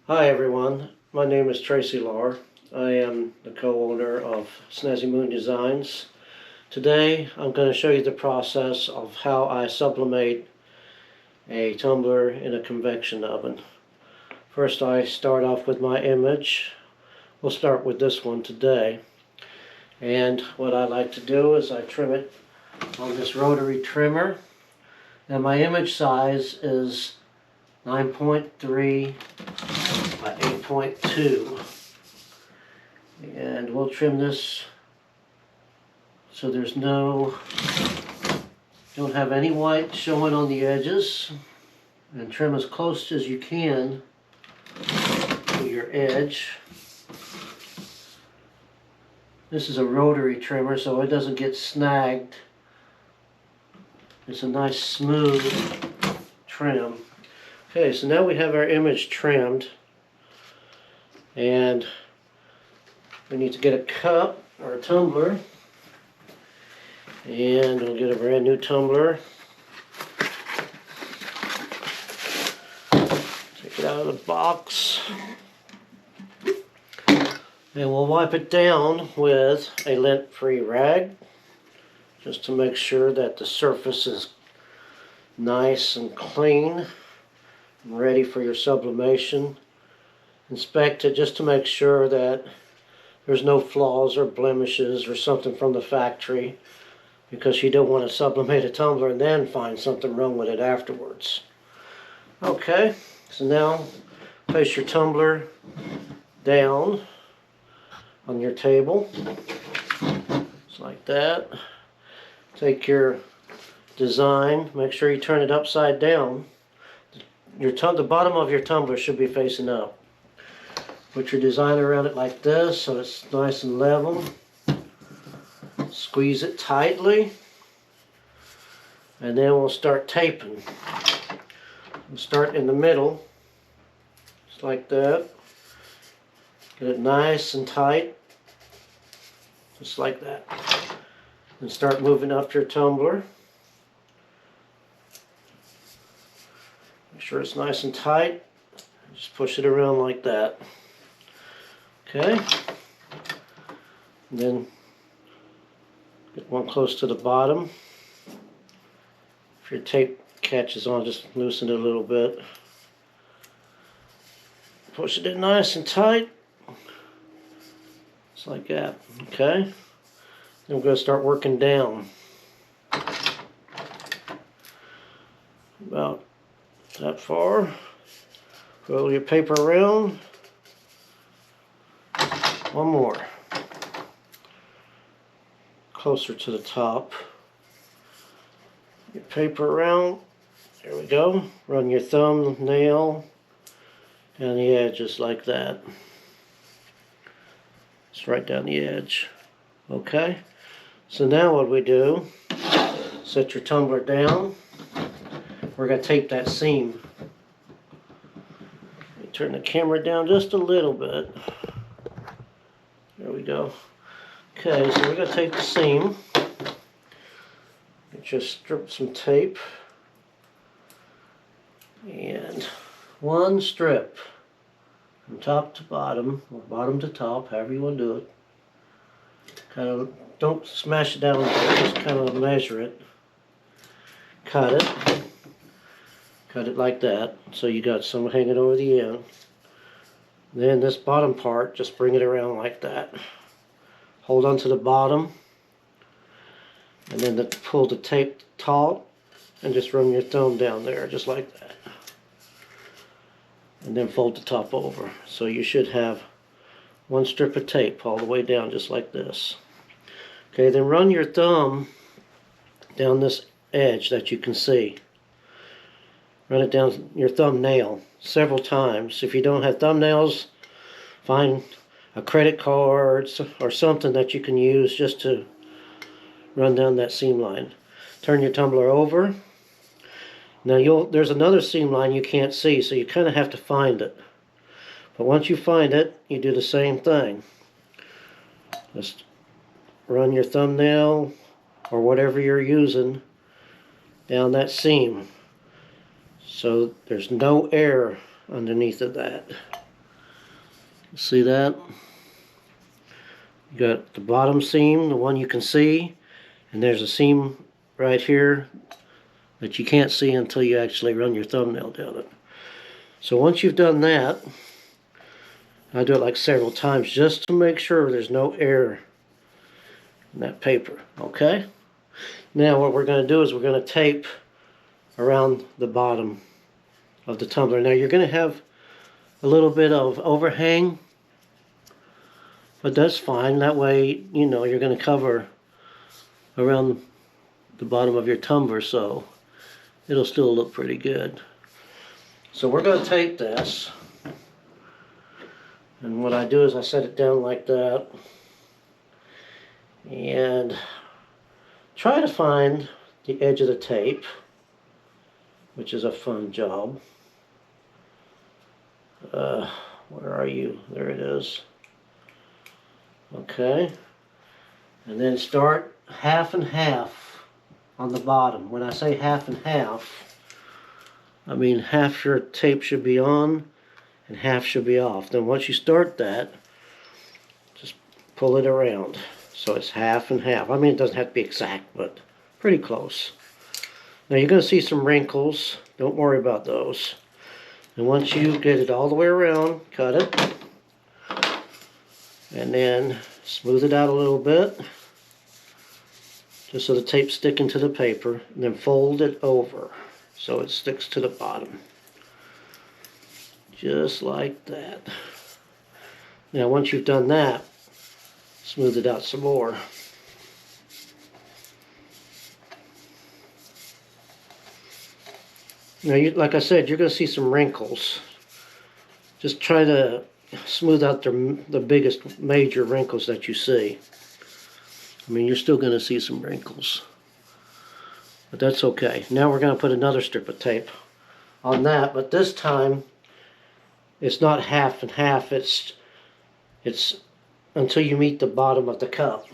Hi everyone, my name is Tracy Lahr. I am the co-owner of Snazzy Moon Designs. Today I'm going to show you the process of how I sublimate a tumbler in a convection oven. First I start off with my image. We'll start with this one today. And what I like to do is I trim it on this rotary trimmer. And my image size is 9.3 by 8.2, and we'll trim this so there's don't have any white showing on the edges, and trim as close as you can to your edge. This is a rotary trimmer so it doesn't get snagged. It's a nice smooth trim. Okay, so now we have our image trimmed. And we need to get a cup or a tumbler, and we'll get a brand new tumbler. Take it out of the box, and we'll wipe it down with a lint-free rag just to make sure that the surface is nice and clean and ready for your sublimation. Inspect it just to make sure that there's no flaws or blemishes or something from the factory, because you don't want to sublimate a tumbler and then find something wrong with it afterwards. Okay, so now place your tumbler down on your table, just like that. Take your design, make sure you turn it upside down. The bottom of your tumbler should be facing up. Put your design around it like this so it's nice and level. Squeeze it tightly, and then we'll start taping. We'll start in the middle, just like that. Get it nice and tight, just like that. And start moving up your tumbler. Make sure it's nice and tight. Just push it around like that. Okay, and then get one close to the bottom. If your tape catches on, just loosen it a little bit. Push it in nice and tight, just like that. Okay, then we're going to start working down. About that far. Roll your paper around. One more. Closer to the top. Your paper around. There we go. Run your thumbnail down the edge just like that. Just right down the edge. Okay. So now what we do, set your tumbler down. We're going to tape that seam. Turn the camera down just a little bit. There we go. Okay, so we're going to take the seam. Just strip some tape. And one strip from top to bottom, or bottom to top, however you want to do it. Kind of, don't smash it down, just kind of measure it. Cut it. Cut it like that, so you got some hanging over the end. Then this bottom part, just bring it around like that. Hold on to the bottom, and then pull the tape taut, and just run your thumb down there, just like that. And then fold the top over. So you should have one strip of tape all the way down, just like this. Okay, then run your thumb down this edge that you can see. Run it down your thumbnail several times. If you don't have thumbnails, find a credit card or something that you can use just to run down that seam line. Turn your tumbler over. Now there's another seam line you can't see, so you kind of have to find it. But once you find it, you do the same thing. Just run your thumbnail or whatever you're using down that seam, so there's no air underneath of that. See that? You got the bottom seam, the one you can see, and there's a seam right here that you can't see until you actually run your thumbnail down it. So once you've done that, I do it like several times just to make sure there's no air in that paper. Okay? Now what we're going to do is we're going to tape around the bottom of the tumbler. Now you're going to have a little bit of overhang, but that's fine. That way, you know, you're going to cover around the bottom of your tumbler, so it'll still look pretty good. So we're going to tape this, and what I do is I set it down like that and try to find the edge of the tape, which is a fun job. Where are you? There it is. Okay, and then start half and half on the bottom. When I say half and half, I mean half your tape should be on and half should be off. Then once you start that, just pull it around so it's half and half. I mean, it doesn't have to be exact, but pretty close. Now you're going to see some wrinkles. Don't worry about those. And once you get it all the way around, cut it and then smooth it out a little bit just so the tape's sticking to the paper, and then fold it over so it sticks to the bottom. Just like that. Now once you've done that, smooth it out some more. Now, like I said, you're going to see some wrinkles. Just try to smooth out the biggest major wrinkles that you see. I mean, you're still going to see some wrinkles, but that's okay. Now we're going to put another strip of tape on that, but this time it's not half and half. It's until you meet the bottom of the cup.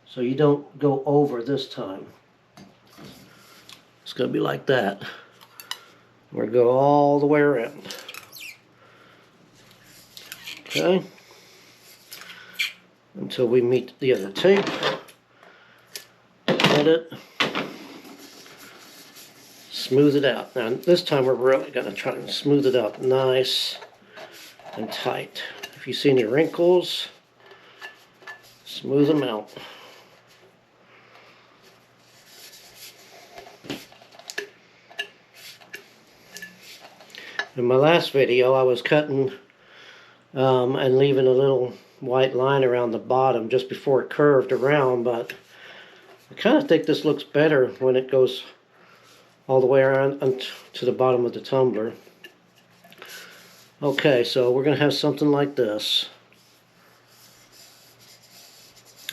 So you don't go over this time. It's going to be like that. We're going to go all the way around. Okay. Until we meet the other tape. Cut it. Smooth it out. Now this time we're really going to try and smooth it out nice and tight. If you see any wrinkles, smooth them out. In my last video, I was cutting and leaving a little white line around the bottom just before it curved around, but I kind of think this looks better when it goes all the way around to the bottom of the tumbler. Okay, so we're going to have something like this.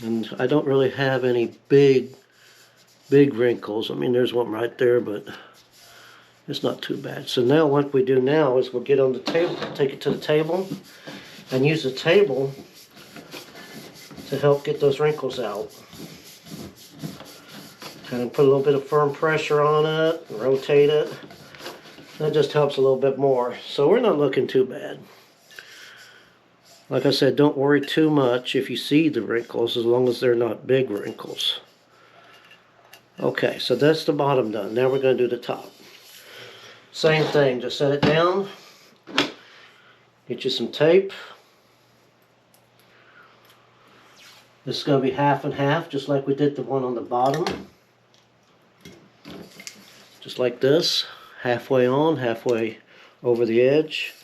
And I don't really have any big wrinkles. I mean, there's one right there, but it's not too bad. So now what we do now is we'll get on the table, take it to the table, and use the table to help get those wrinkles out. Kind of put a little bit of firm pressure on it, rotate it. That just helps a little bit more. So we're not looking too bad. Like I said, don't worry too much if you see the wrinkles, as long as they're not big wrinkles. Okay, so that's the bottom done. Now we're going to do the top. Same thing, just set it down, get you some tape. This is going to be half and half, just like we did the one on the bottom. Just like this, halfway on, halfway over the edge.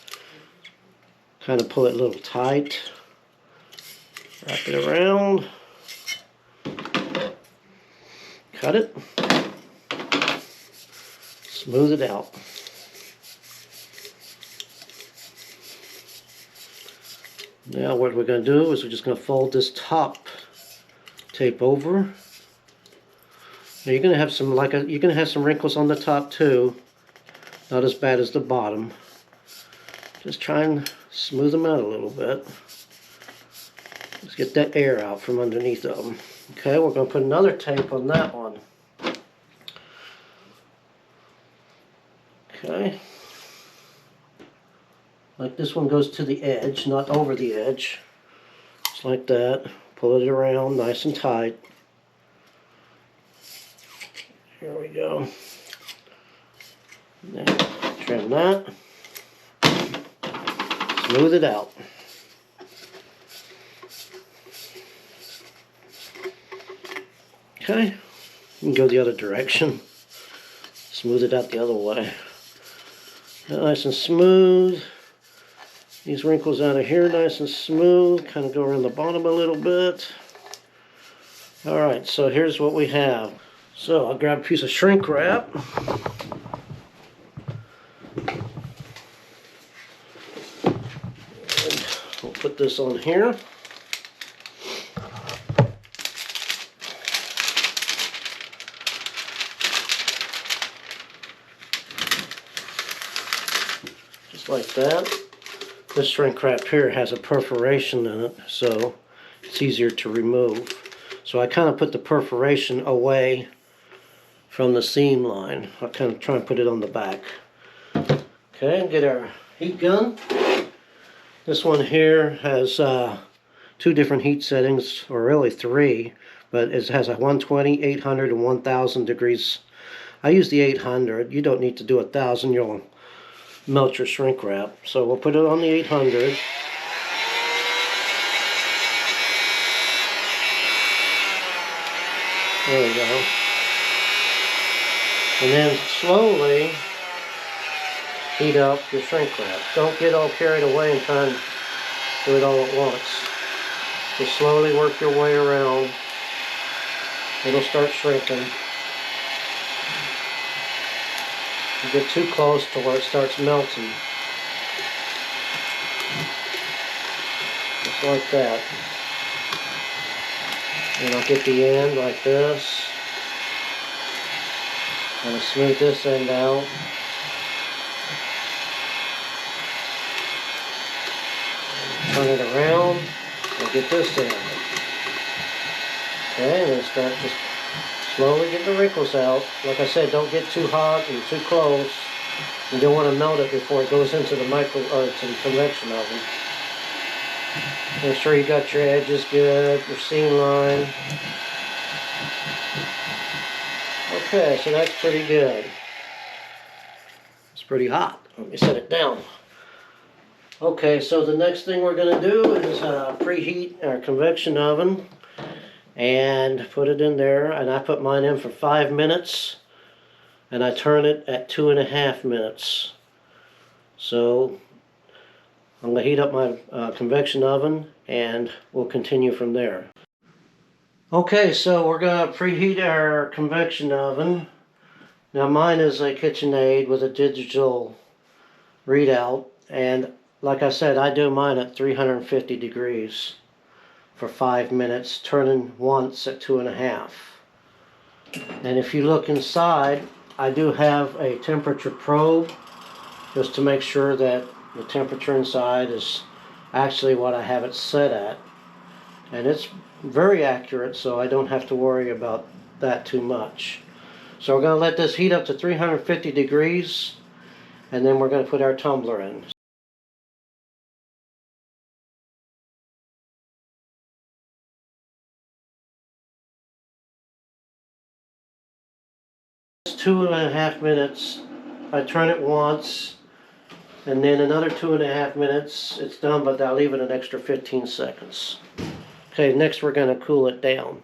Kind of pull it a little tight. Wrap it around. Cut it. Smooth it out. Now what we're going to do is we're just going to fold this top tape over. Now you're going to have some you're going to have some wrinkles on the top too. Not as bad as the bottom. Just try and smooth them out a little bit. Let's get that air out from underneath of them. Okay, we're going to put another tape on that one. Okay. Like this one goes to the edge, not over the edge. Just like that. Pull it around nice and tight. Here we go. Now, trim that. Smooth it out. Okay, you can go the other direction. Smooth it out the other way. Nice and smooth. These wrinkles out of here, nice and smooth. Kind of go around the bottom a little bit. Alright, so here's what we have. So I'll grab a piece of shrink wrap. And we'll put this on here. Just like that. This shrink wrap here has a perforation in it, so it's easier to remove. So I kind of put the perforation away from the seam line. I kind of try and put it on the back. Okay, get our heat gun. This one here has 2 different heat settings, or really 3, but it has a 120, 800, and 1000 degrees. I use the 800. You don't need to do 1000. You'll melt your shrink wrap. So we'll put it on the 800. There we go. And then slowly heat up your shrink wrap. Don't get all carried away and try and do it all at once. Just slowly work your way around. It'll start shrinking. You get too close to where it starts melting. Just like that. And I'll get the end like this. I'm going to smooth this end out. Turn it around and get this end. Okay, and then start just slowly get the wrinkles out. Like I said, don't get too hot and too close. You don't want to melt it before it goes into the to the convection oven. Make sure you got your edges good, your seam line. Okay, so that's pretty good. It's pretty hot. Let me set it down. Okay, so the next thing we're going to do is preheat our convection oven and put it in there. And I put mine in for 5 minutes and I turn it at 2.5 minutes. So I'm going to heat up my convection oven and we'll continue from there. Okay, so we're going to preheat our convection oven. Now mine is a KitchenAid with a digital readout, and like I said, I do mine at 350 degrees for 5 minutes, turning once at 2.5. And if you look inside, I do have a temperature probe just to make sure that the temperature inside is actually what I have it set at. And it's very accurate, so I don't have to worry about that too much. So we're going to let this heat up to 350 degrees, and then we're going to put our tumbler in. It's 2.5 minutes. I turn it once, and then another 2.5 minutes. It's done, but I'll leave it an extra 15 seconds. Okay, next we're going to cool it down.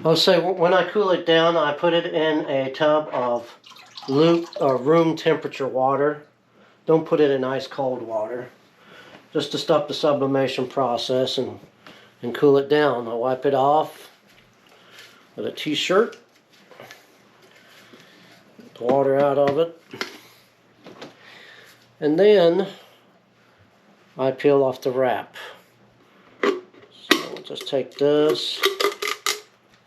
I'll say when I cool it down, I put it in a tub of room temperature water. Don't put it in ice cold water, just to stop the sublimation process and cool it down. I'll wipe it off with a t-shirt, get the water out of it, and then I peel off the wrap. So we'll just take this,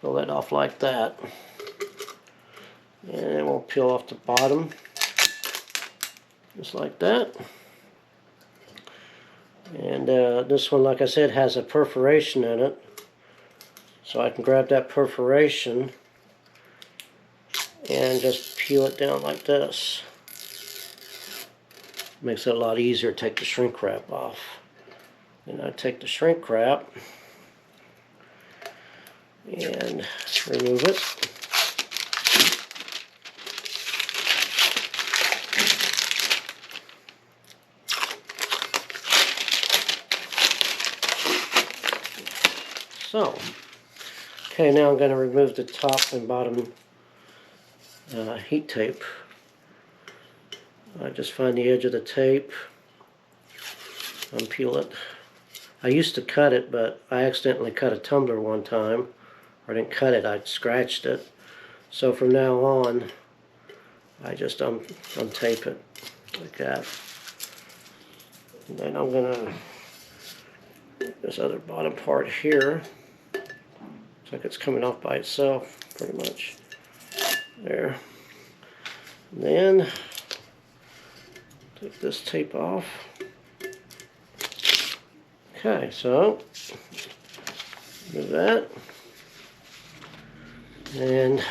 pull that off like that, and we'll peel off the bottom just like that. And this one, like I said, has a perforation in it, so I can grab that perforation and just peel it down like this. Makes it a lot easier to take the shrink wrap off. And I take the shrink wrap and remove it. So, okay, now I'm going to remove the top and bottom heat tape. I just find the edge of the tape, unpeel it. I used to cut it, but I accidentally cut a tumbler one time. Or I didn't cut it, I scratched it. So from now on, I just untape it like that. And then I'm going to, this other bottom part here, looks like it's coming off by itself, pretty much. There. And then, take this tape off. Okay, so, do that. And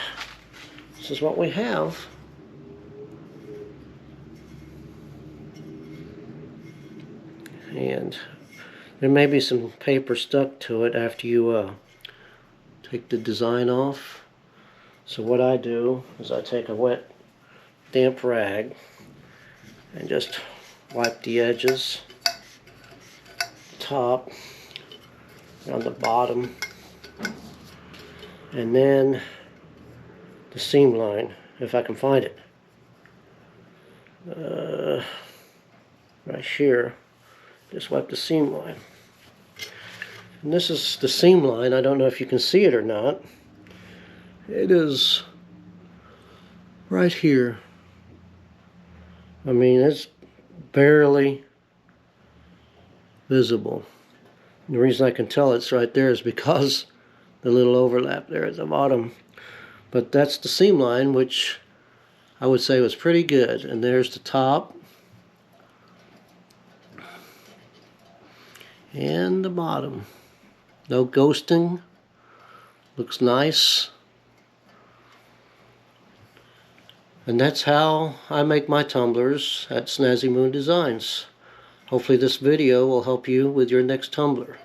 this is what we have. And there may be some paper stuck to it after you take the design off. So what I do is I take a wet, damp rag and just wipe the edges, top, on the bottom, and then the seam line, if I can find it. Right here, just wipe the seam line. And this is the seam line. I don't know if you can see it or not. It is right here. I mean, it's barely visible. And the reason I can tell it's right there is because the little overlap there at the bottom. But that's the seam line, which I would say was pretty good. And there's the top and the bottom. No ghosting. Looks nice. And that's how I make my tumblers at Snazzy Moon Designs. Hopefully this video will help you with your next tumbler.